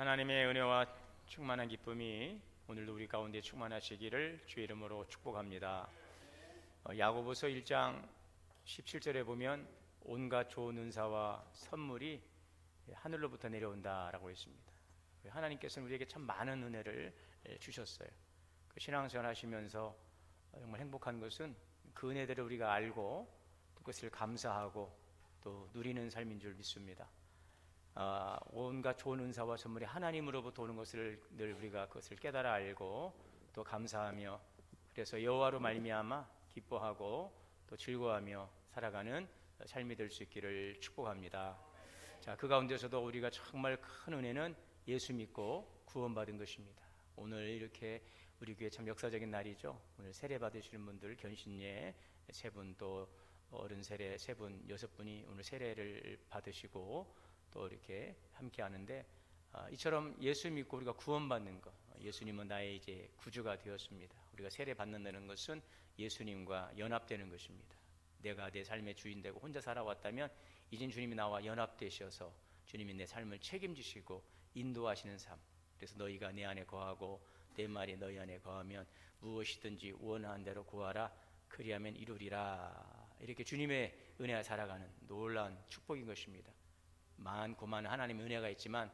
하나님의 은혜와 충만한 기쁨이 오늘도 우리 가운데 충만하시기를 주의 이름으로 축복합니다. 야고보서 1장 17절에 보면 온갖 좋은 은사와 선물이 하늘로부터 내려온다라고 했습니다. 하나님께서는 우리에게 참 많은 은혜를 주셨어요. 그 신앙생활 하시면서 정말 행복한 것은 그 은혜들을 우리가 알고 그것을 감사하고 또 누리는 삶인 줄 믿습니다. 온갖 좋은 은사와 선물이 하나님으로부터 오는 것을 늘 우리가 그것을 깨달아 알고 또 감사하며, 그래서 여호와로 말미암아 기뻐하고 또 즐거워하며 살아가는 삶이 될 수 있기를 축복합니다. 자, 그 가운데서도 우리가 정말 큰 은혜는 예수 믿고 구원받은 것입니다. 오늘 이렇게 우리 교회 참 역사적인 날이죠. 오늘 세례 받으시는 분들 견신예 3분, 또 어른 세례 3분, 6분이 오늘 세례를 받으시고 또 이렇게 함께 하는데, 이처럼 예수 믿고 우리가 구원받는 것, 예수님은 나의 이제 구주가 되었습니다. 우리가 세례 받는다는 것은 예수님과 연합되는 것입니다. 내가 내 삶의 주인 되고 혼자 살아왔다면 이젠 주님이 나와 연합되셔서 주님이 내 삶을 책임지시고 인도하시는 삶. 그래서 너희가 내 안에 거하고 내 말이 너희 안에 거하면 무엇이든지 원하는 대로 구하라, 그리하면 이루리라. 이렇게 주님의 은혜와 살아가는 놀라운 축복인 것입니다. 많고 많은 하나님의 은혜가 있지만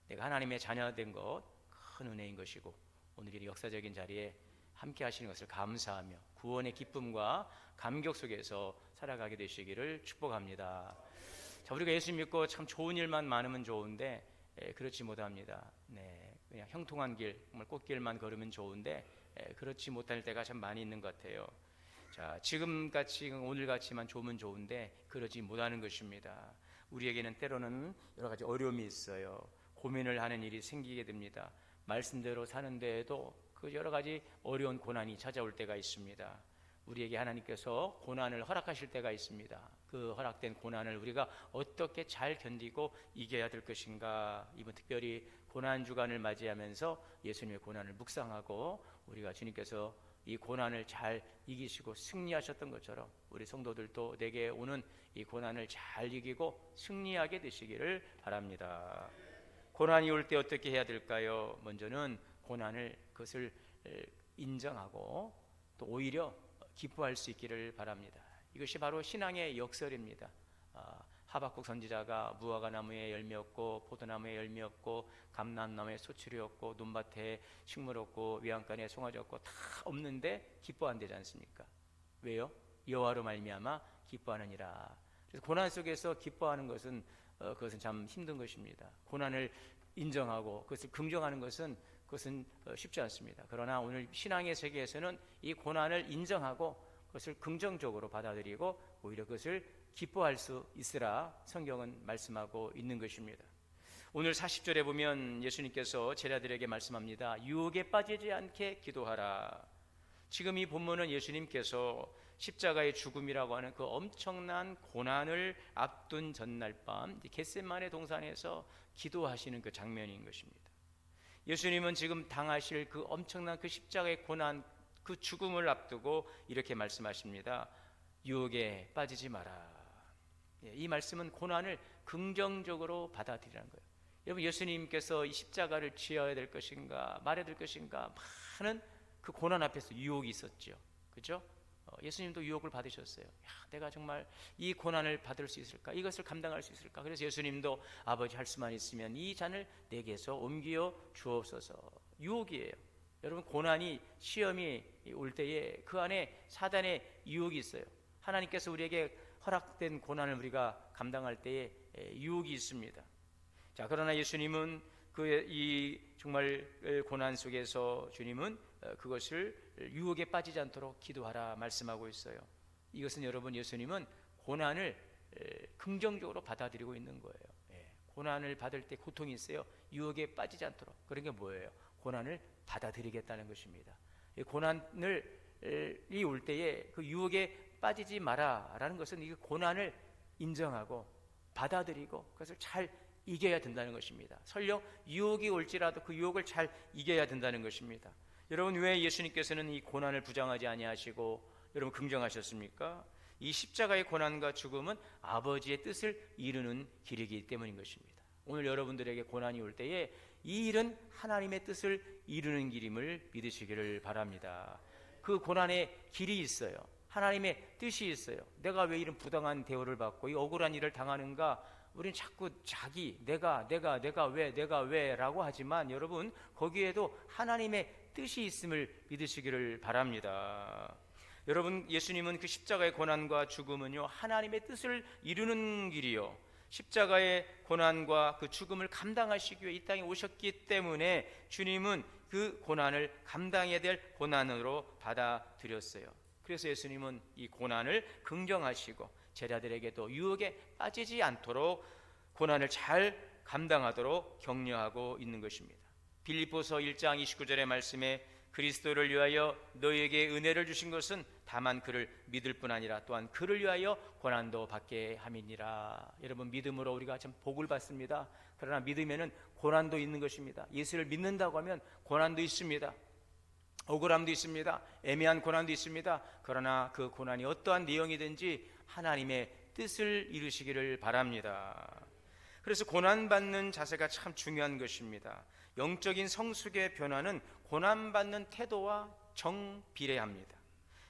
내가 하나님의 자녀된 것 큰 은혜인 것이고, 오늘 이 역사적인 자리에 함께 하시는 것을 감사하며 구원의 기쁨과 감격 속에서 살아가게 되시기를 축복합니다. 자, 우리가 예수 믿고 참 좋은 일만 많으면 좋은데 그렇지 못합니다. 그냥 형통한 길, 정말 꽃길만 걸으면 좋은데 그렇지 못할 때가 참 많이 있는 것 같아요. 자, 지금같이 오늘같이만 좋으면 좋은데 그러지 못하는 것입니다. 우리에게는 때로는 여러 가지 어려움이 있어요. 고민을 하는 일이 생기게 됩니다. 말씀대로 사는 데에도 그 여러 가지 어려운 고난이 찾아올 때가 있습니다. 우리에게 하나님께서 고난을 허락하실 때가 있습니다. 그 허락된 고난을 우리가 어떻게 잘 견디고 이겨야 될 것인가, 이번 특별히 고난 주간을 맞이하면서 예수님의 고난을 묵상하고 우리가 주님께서 이 고난을 잘 이기시고 승리하셨던 것처럼 우리 성도들도 내게 오는 이 고난을 잘 이기고 승리하게 되시기를 바랍니다. 고난이 올 때 어떻게 해야 될까요? 먼저는 고난을 그것을 인정하고 또 오히려 기뻐할 수 있기를 바랍니다. 이것이 바로 신앙의 역설입니다. 하박국 선지자가 무화과 나무에 열매였고 포도나무에 열매였고 감람나무에 소출이었고 논밭에 식물었고 외양간에 송아지였고 다 없는데 기뻐한대지 않습니까? 왜요? 여호와로 말미암아 기뻐하느니라. 그래서 고난 속에서 기뻐하는 것은 그것은 참 힘든 것입니다. 고난을 인정하고 그것을 긍정하는 것은 쉽지 않습니다. 그러나 오늘 신앙의 세계에서는 이 고난을 인정하고 그것을 긍정적으로 받아들이고 오히려 그것을 기뻐할 수 있으라 성경은 말씀하고 있는 것입니다. 오늘 40절에 보면 예수님께서 제자들에게 말씀합니다. 유혹에 빠지지 않게 기도하라. 지금 이 본문은 예수님께서 십자가의 죽음이라고 하는 그 엄청난 고난을 앞둔 전날 밤 겟세마네 동산에서 기도하시는 그 장면인 것입니다. 예수님은 지금 당하실 그 엄청난 그 십자가의 고난, 그 죽음을 앞두고 이렇게 말씀하십니다. 유혹에 빠지지 마라. 이 말씀은 고난을 긍정적으로 받아들이라는 거예요. 여러분, 예수님께서 이 십자가를 지어야 될 것인가 말아야 될 것인가 많은 그 고난 앞에서 유혹이 있었죠. 그렇죠? 예수님도 유혹을 받으셨어요. 내가 정말 이 고난을 받을 수 있을까? 이것을 감당할 수 있을까? 그래서 예수님도 아버지 할 수만 있으면 이 잔을 내게서 옮겨 주옵소서. 유혹이에요. 여러분, 고난이 시험이 올 때에 그 안에 사단의 유혹이 있어요. 하나님께서 우리에게 허락된 고난을 우리가 감당할 때에 유혹이 있습니다. 자, 그러나 예수님은 이 정말 고난 속에서 주님은 그것을 유혹에 빠지지 않도록 기도하라 말씀하고 있어요. 이것은 여러분, 예수님은 고난을 긍정적으로 받아들이고 있는 거예요. 고난을 받을 때 고통이 있어요. 유혹에 빠지지 않도록. 그런 게 뭐예요? 고난을 받아들이겠다는 것입니다. 고난이 올 때에 그 유혹에 빠지지 마라라는 것은 이 고난을 인정하고 받아들이고 그것을 잘 이겨야 된다는 것입니다. 설령 유혹이 올지라도 그 유혹을 잘 이겨야 된다는 것입니다. 여러분, 왜 예수님께서는 이 고난을 부정하지 아니하시고 여러분 긍정하셨습니까? 이 십자가의 고난과 죽음은 아버지의 뜻을 이루는 길이기 때문인 것입니다. 오늘 여러분들에게 고난이 올 때에 이 일은 하나님의 뜻을 이루는 길임을 믿으시기를 바랍니다. 그 고난의 길이 있어요. 하나님의 뜻이 있어요. 내가 왜 이런 부당한 대우를 받고 이 억울한 일을 당하는가? 우리는 자꾸 내가 왜 라고 하지만 여러분, 거기에도 하나님의 뜻이 있음을 믿으시기를 바랍니다. 여러분, 예수님은 그 십자가의 고난과 죽음은요, 하나님의 뜻을 이루는 길이요, 십자가의 고난과 그 죽음을 감당하시기 위해 이 땅에 오셨기 때문에 주님은 그 고난을 감당해야 될 고난으로 받아들였어요. 그래서 예수님은 이 고난을 긍정하시고 제자들에게도 유혹에 빠지지 않도록 고난을 잘 감당하도록 격려하고 있는 것입니다. 빌립보서 1장 29절의 말씀에 그리스도를 위하여 너희에게 은혜를 주신 것은 다만 그를 믿을 뿐 아니라 또한 그를 위하여 고난도 받게 함이니라. 여러분, 믿음으로 우리가 참 복을 받습니다. 그러나 믿음에는 고난도 있는 것입니다. 예수를 믿는다고 하면 고난도 있습니다. 억울함도 있습니다. 애매한 고난도 있습니다. 그러나 그 고난이 어떠한 내용이든지 하나님의 뜻을 이루시기를 바랍니다. 그래서 고난받는 자세가 참 중요한 것입니다. 영적인 성숙의 변화는 고난받는 태도와 정비례합니다.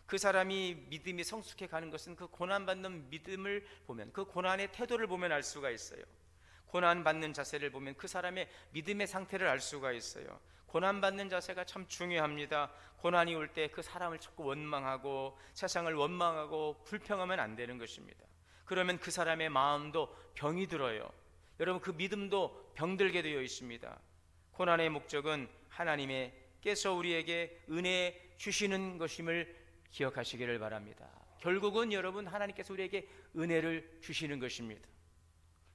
그 사람이 믿음이 성숙해 가는 것은 그 고난받는 믿음을 보면, 그 고난의 태도를 보면 알 수가 있어요. 고난받는 자세를 보면 그 사람의 믿음의 상태를 알 수가 있어요. 고난받는 자세가 참 중요합니다. 고난이 올 때 그 사람을 자꾸 원망하고 세상을 원망하고 불평하면 안 되는 것입니다. 그러면 그 사람의 마음도 병이 들어요. 여러분, 그 믿음도 병들게 되어 있습니다. 고난의 목적은 하나님께서 우리에게 은혜 주시는 것임을 기억하시기를 바랍니다. 결국은 여러분, 하나님께서 우리에게 은혜를 주시는 것입니다.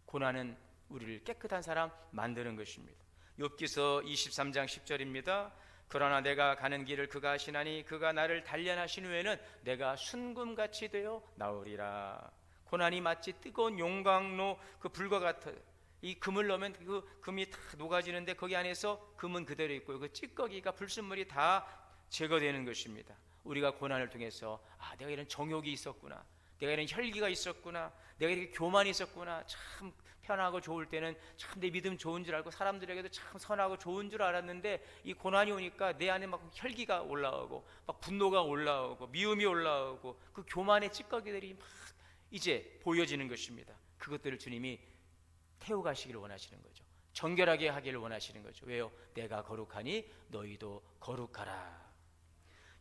고난은 우리를 깨끗한 사람 만드는 것입니다. 욥기서 23장 10절입니다. 그러나 내가 가는 길을 그가 아시나니 그가 나를 단련하신 후에는 내가 순금같이 되어 나오리라. 고난이 마치 뜨거운 용광로 그 불과 같아요. 이 금을 넣으면 그 금이 다 녹아지는데 거기 안에서 금은 그대로 있고요, 그 찌꺼기가 불순물이 다 제거되는 것입니다. 우리가 고난을 통해서 내가 이런 정욕이 있었구나, 내가 이런 혈기가 있었구나, 내가 이렇게 교만이 있었구나, 참 편하고 좋을 때는 참 내 믿음 좋은 줄 알고 사람들에게도 참 선하고 좋은 줄 알았는데 이 고난이 오니까 내 안에 막 혈기가 올라오고 막 분노가 올라오고 미움이 올라오고 그 교만의 찌꺼기들이 막 이제 보여지는 것입니다. 그것들을 주님이 태워가시기를 원하시는 거죠. 정결하게 하기를 원하시는 거죠. 왜요? 내가 거룩하니 너희도 거룩하라.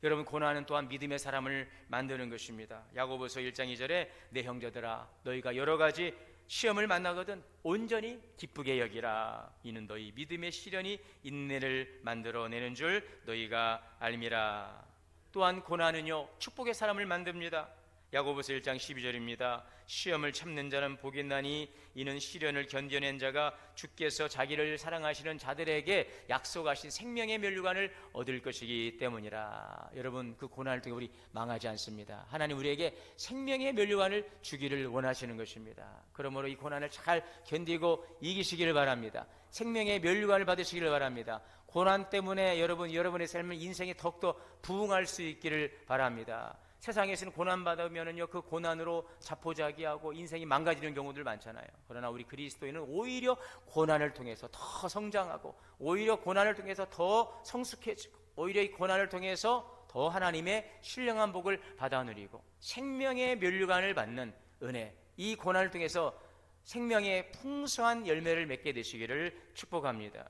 여러분, 고난은 또한 믿음의 사람을 만드는 것입니다. 야고보서 1장 2절에 내 형제들아 너희가 여러 가지 시험을 만나거든 온전히 기쁘게 여기라. 이는 너희 믿음의 시련이 인내를 만들어내는 줄 너희가 알미라. 또한 고난은요 축복의 사람을 만듭니다. 야고보서 1장 12절입니다. 시험을 참는 자는 복이 나니 이는 시련을 견뎌낸 자가 주께서 자기를 사랑하시는 자들에게 약속하신 생명의 면류관을 얻을 것이기 때문이라. 여러분, 그 고난을 통해 우리 망하지 않습니다. 하나님 우리에게 생명의 면류관을 주기를 원하시는 것입니다. 그러므로 이 고난을 잘 견디고 이기시기를 바랍니다. 생명의 면류관을 받으시기를 바랍니다. 고난 때문에 여러분의 삶은 인생이 더욱더 부흥할 수 있기를 바랍니다. 세상에서는 고난받으면은요 그 고난으로 자포자기하고 인생이 망가지는 경우들 많잖아요. 그러나 우리 그리스도인은 오히려 고난을 통해서 더 성장하고 오히려 고난을 통해서 더 성숙해지고 오히려 이 고난을 통해서 더 하나님의 신령한 복을 받아 누리고 생명의 면류관을 받는 은혜, 이 고난을 통해서 생명의 풍성한 열매를 맺게 되시기를 축복합니다.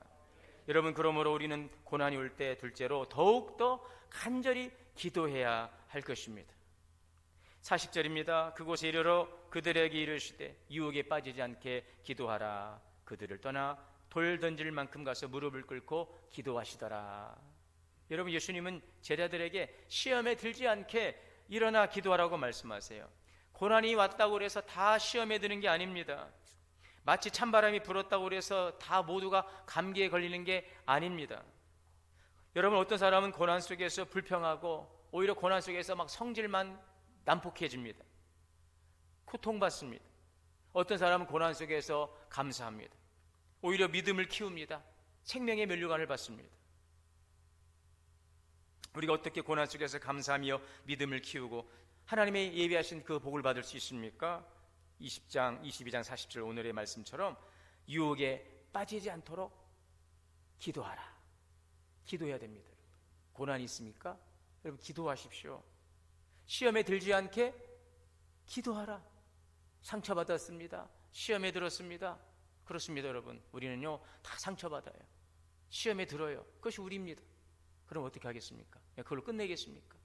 여러분, 그러므로 우리는 고난이 올 때 둘째로 더욱더 간절히 기도해야 할 것입니다. 40절입니다. 그곳에 이르러 그들에게 이르시되 유혹에 빠지지 않게 기도하라. 그들을 떠나 돌 던질 만큼 가서 무릎을 꿇고 기도하시더라. 여러분, 예수님은 제자들에게 시험에 들지 않게 일어나 기도하라고 말씀하세요. 고난이 왔다고 해서 다 시험에 드는 게 아닙니다. 마치 찬바람이 불었다고 해서 다 모두가 감기에 걸리는 게 아닙니다. 여러분, 어떤 사람은 고난 속에서 불평하고 오히려 고난 속에서 막 성질만 난폭해집니다. 고통받습니다. 어떤 사람은 고난 속에서 감사합니다. 오히려 믿음을 키웁니다. 생명의 면류관을 받습니다. 우리가 어떻게 고난 속에서 감사하며 믿음을 키우고 하나님의 예비하신 그 복을 받을 수 있습니까? 22장 40절 오늘의 말씀처럼 유혹에 빠지지 않도록 기도하라. 기도해야 됩니다. 고난이 있습니까? 여러분 기도하십시오. 시험에 들지 않게 기도하라. 상처받았습니다. 시험에 들었습니다. 그렇습니다. 여러분 우리는요 다 상처받아요. 시험에 들어요. 그것이 우리입니다. 그럼 어떻게 하겠습니까? 그걸로 끝내겠습니까?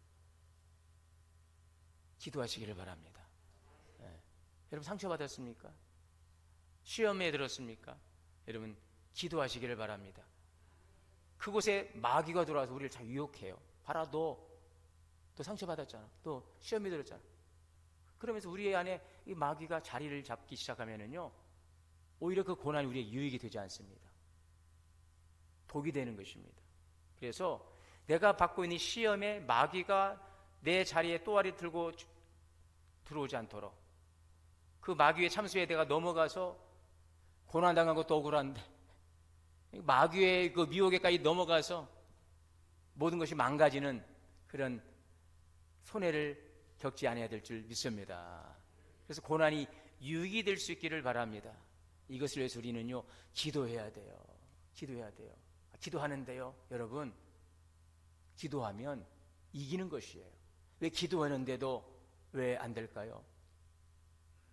기도하시기를 바랍니다. 여러분 상처받았습니까? 시험에 들었습니까? 여러분 기도하시기를 바랍니다. 그곳에 마귀가 들어와서 우리를 잘 유혹해요. 봐라 너 상처받았잖아. 너 시험에 들었잖아. 그러면서 우리 안에 이 마귀가 자리를 잡기 시작하면은요 오히려 그 고난이 우리의 유익이 되지 않습니다. 독이 되는 것입니다. 그래서 내가 받고 있는 시험에 마귀가 내 자리에 또아리 들고 들어오지 않도록 그 마귀의 참수에 내가 넘어가서 고난당한 것도 억울한데 마귀의 그 미혹에까지 넘어가서 모든 것이 망가지는 그런 손해를 겪지 않아야 될 줄 믿습니다. 그래서 고난이 유익이 될 수 있기를 바랍니다. 이것을 위해서 우리는요 기도해야 돼요. 기도해야 돼요. 기도하는데요 여러분 기도하면 이기는 것이에요. 왜 기도하는데도 왜 안 될까요?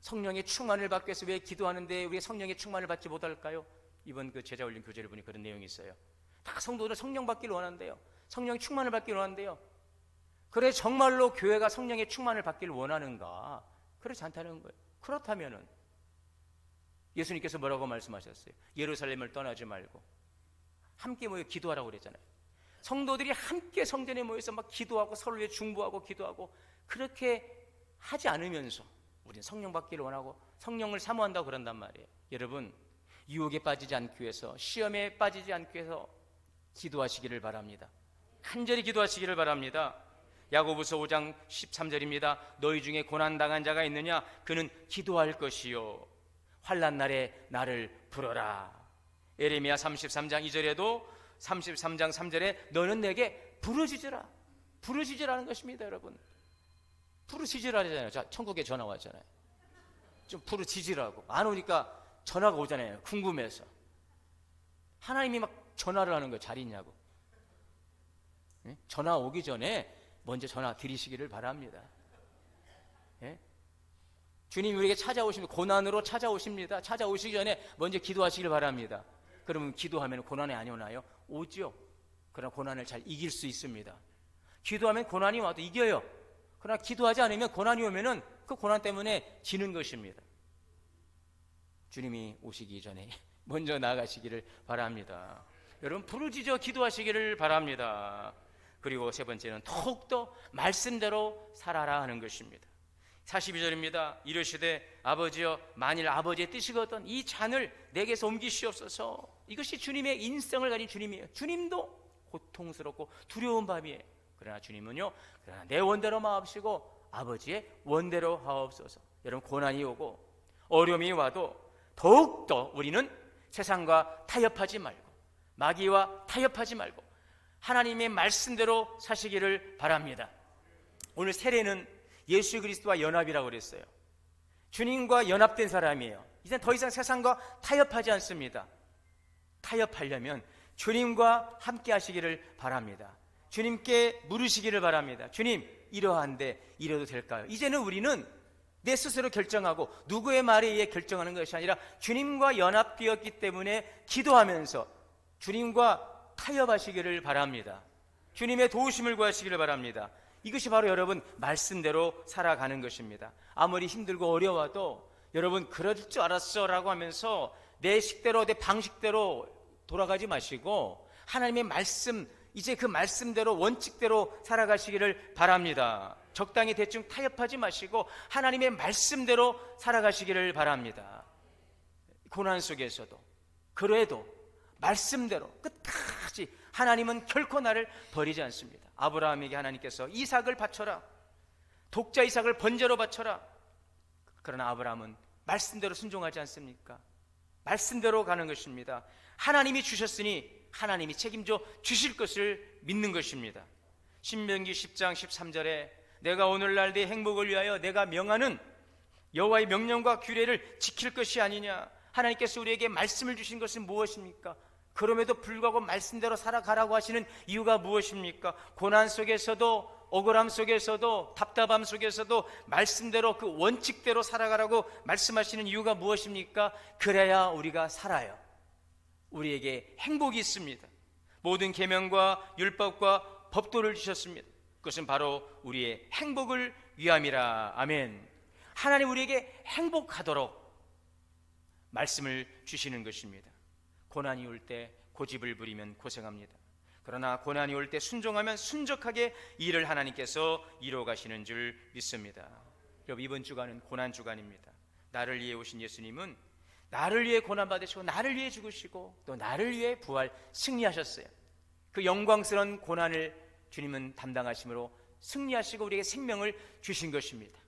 성령의 충만을 받기 위해서 왜 기도하는데 왜 성령의 충만을 받지 못할까요? 이번 그 제자 올림 교제를 보니 그런 내용이 있어요. 다 성도들은 성령 받기를 원한대요. 성령의 충만을 받기를 원한대요. 그래 정말로 교회가 성령의 충만을 받기를 원하는가? 그렇지 않다는 거예요. 그렇다면은 예수님께서 뭐라고 말씀하셨어요? 예루살렘을 떠나지 말고 함께 모여 기도하라고 그랬잖아요. 성도들이 함께 성전에 모여서 막 기도하고 서로를 위해 중보하고 기도하고 그렇게 하지 않으면서 우리는 성령 받기를 원하고 성령을 사모한다고 그런단 말이에요. 여러분 유혹에 빠지지 않기 위해서 시험에 빠지지 않기 위해서 기도하시기를 바랍니다. 간절히 기도하시기를 바랍니다. 야고보서 5장 13절입니다. 너희 중에 고난당한 자가 있느냐? 그는 기도할 것이요 환난 날에 나를 부르라. 에레미야 33장 2절에도 33장 3절에 너는 내게 부르짖으라. 부르짖으라는 것입니다. 여러분 부르짖으라잖아요. 자, 천국에 전화 왔잖아요. 좀 부르짖으라고. 안 오니까 전화가 오잖아요. 궁금해서. 하나님이 막 전화를 하는 거예요. 잘 있냐고. 네? 전화 오기 전에 먼저 전화 드리시기를 바랍니다. 네? 주님이 우리에게 찾아오십니다. 고난으로 찾아오십니다. 찾아오시기 전에 먼저 기도하시길 바랍니다. 그러면 기도하면 고난이 안 오나요? 오죠. 그러나 고난을 잘 이길 수 있습니다. 기도하면 고난이 와도 이겨요. 그러나 기도하지 않으면 고난이 오면은 그 고난 때문에 지는 것입니다. 주님이 오시기 전에 먼저 나아가시기를 바랍니다. 여러분 부르짖어 기도하시기를 바랍니다. 그리고 세 번째는 더욱더 말씀대로 살아라 하는 것입니다. 42절입니다. 이르시되 아버지여 만일 아버지의 뜻이거든 이 잔을 내게서 옮기시옵소서. 이것이 주님의 인성을 가진 주님이에요. 주님도 고통스럽고 두려운 밤이에요. 그러나 주님은요 그러나 내 원대로 마옵시고 아버지의 원대로 하옵소서. 여러분 고난이 오고 어려움이 와도 더욱더 우리는 세상과 타협하지 말고 마귀와 타협하지 말고 하나님의 말씀대로 사시기를 바랍니다. 오늘 세례는 예수 그리스도와 연합이라고 그랬어요. 주님과 연합된 사람이에요. 이제 더 이상 세상과 타협하지 않습니다. 타협하려면 주님과 함께 하시기를 바랍니다. 주님께 물으시기를 바랍니다. 주님 이러한데 이래도 될까요? 이제는 우리는 내 스스로 결정하고 누구의 말에 의해 결정하는 것이 아니라 주님과 연합되었기 때문에 기도하면서 주님과 타협하시기를 바랍니다. 주님의 도우심을 구하시기를 바랍니다. 이것이 바로 여러분 말씀대로 살아가는 것입니다. 아무리 힘들고 어려워도 여러분 그럴 줄 알았어 라고 하면서 내 식대로 내 방식대로 돌아가지 마시고 하나님의 말씀 이제 그 말씀대로 원칙대로 살아가시기를 바랍니다. 적당히 대충 타협하지 마시고 하나님의 말씀대로 살아가시기를 바랍니다. 고난 속에서도 그래도 말씀대로 끝까지 하나님은 결코 나를 버리지 않습니다. 아브라함에게 하나님께서 이삭을 바쳐라, 독자 이삭을 번제로 바쳐라. 그러나 아브라함은 말씀대로 순종하지 않습니까? 말씀대로 가는 것입니다. 하나님이 주셨으니 하나님이 책임져 주실 것을 믿는 것입니다. 신명기 10장 13절에 내가 오늘날 네 행복을 위하여 내가 명하는 여호와의 명령과 규례를 지킬 것이 아니냐. 하나님께서 우리에게 말씀을 주신 것은 무엇입니까? 그럼에도 불구하고 말씀대로 살아가라고 하시는 이유가 무엇입니까? 고난 속에서도, 억울함 속에서도, 답답함 속에서도 말씀대로, 그 원칙대로 살아가라고 말씀하시는 이유가 무엇입니까? 그래야 우리가 살아요. 우리에게 행복이 있습니다. 모든 계명과 율법과 법도를 주셨습니다. 그것은 바로 우리의 행복을 위함이라. 아멘. 하나님 우리에게 행복하도록 말씀을 주시는 것입니다. 고난이 올 때 고집을 부리면 고생합니다. 그러나 고난이 올 때 순종하면 순적하게 일을 하나님께서 이루어 가시는 줄 믿습니다. 여러분, 이번 주간은 고난 주간입니다. 나를 위해 오신 예수님은 나를 위해 고난 받으시고 나를 위해 죽으시고 또 나를 위해 부활 승리하셨어요. 그 영광스러운 고난을 주님은 담당하심으로 승리하시고 우리에게 생명을 주신 것입니다.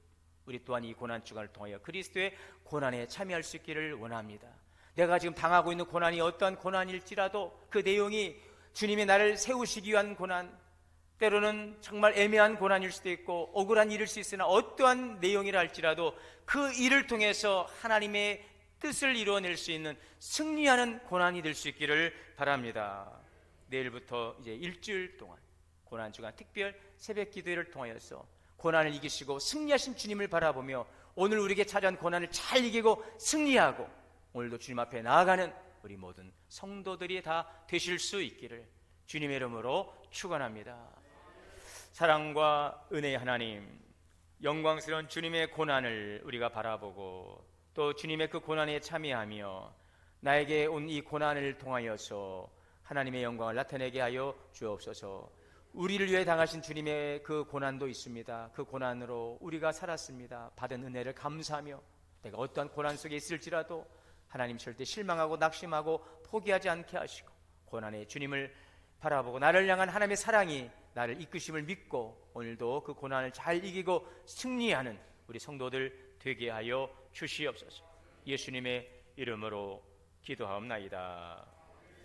우리 또한 이 고난 주간을 통하여 그리스도의 고난에 참여할 수 있기를 원합니다. 내가 지금 당하고 있는 고난이 어떠한 고난일지라도 그 내용이 주님이 나를 세우시기 위한 고난, 때로는 정말 애매한 고난일 수도 있고 억울한 일일 수 있으나 어떠한 내용이라 할지라도 그 일을 통해서 하나님의 뜻을 이루어낼 수 있는 승리하는 고난이 될 수 있기를 바랍니다. 내일부터 이제 일주일 동안 고난주간 특별 새벽 기도회를 통하여서 고난을 이기시고 승리하신 주님을 바라보며 오늘 우리에게 찾아온 고난을 잘 이기고 승리하고 오늘도 주님 앞에 나아가는 우리 모든 성도들이 다 되실 수 있기를 주님의 이름으로 축원합니다. 사랑과 은혜의 하나님, 영광스러운 주님의 고난을 우리가 바라보고 또 주님의 그 고난에 참여하며 나에게 온 이 고난을 통하여서 하나님의 영광을 나타내게 하여 주옵소서. 우리를 위해 당하신 주님의 그 고난도 있습니다. 그 고난으로 우리가 살았습니다. 받은 은혜를 감사하며 내가 어떠한 고난 속에 있을지라도 하나님 절대 실망하고 낙심하고 포기하지 않게 하시고 고난의 주님을 바라보고 나를 향한 하나님의 사랑이 나를 이끄심을 믿고 오늘도 그 고난을 잘 이기고 승리하는 우리 성도들 되게 하여 주시옵소서. 예수님의 이름으로 기도하옵나이다.